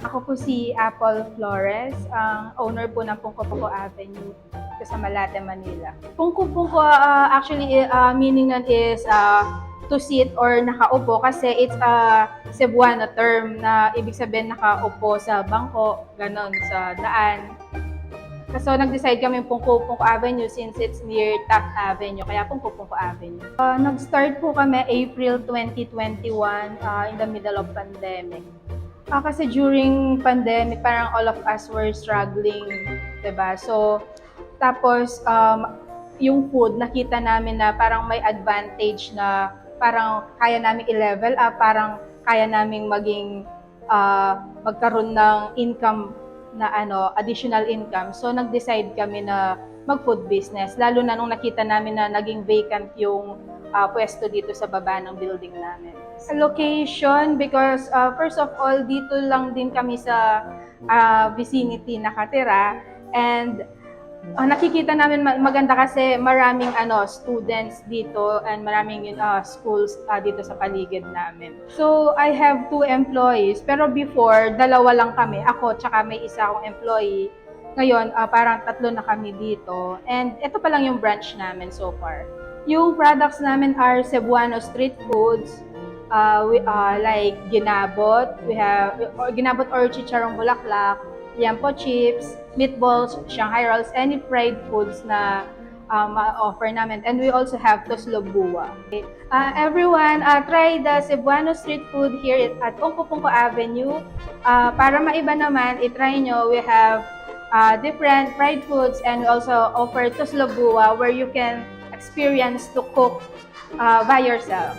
Ako po si Apple Flores, ang owner po ng Pungko Pungko Avenue dito sa Malate, Manila. Pungko Pungko, actually, meaning nun is to sit or nakaupo kasi it's a Cebuano term na ibig sabihin nakaupo sa bangko, ganon, sa daan. So, nag-decide kami Pungko Pungko Avenue since it's near Taft Avenue, kaya Pungko Pungko Avenue. Nag-start po kami April 2021 in the middle of pandemic. Kasi during pandemic, parang all of us were struggling, 'di ba? So, tapos yung food, nakita namin na parang may advantage na parang kaya naming i-level up, parang kaya naming maging magkaroon ng income na additional income. So, nag-decide kami na mag-food business, lalo na nung nakita namin na naging vacant yung pwesto dito sa baba ng building namin. Location, because first of all, dito lang din kami sa vicinity nakatira, and nakikita namin maganda kasi maraming students dito and maraming schools dito sa paligid namin. So, I have 2 employees, pero before, dalawa lang kami. Ako, tsaka may isa akong employee. Ngayon, parang 3 na kami dito. And ito pa lang yung branch namin so far. Yung products namin are Cebuano street foods, like ginabot. We have ginabot or chicharong bulaklak, liampo chips, meatballs, Shanghai rolls, any fried foods na offer namin. And we also have toslobua. Everyone, try the Cebuano street food here at Pungko Pungko Avenue. Para maiba naman, itry nyo. We have different fried foods, and we also offer toslobua where you can experience to cook by yourself.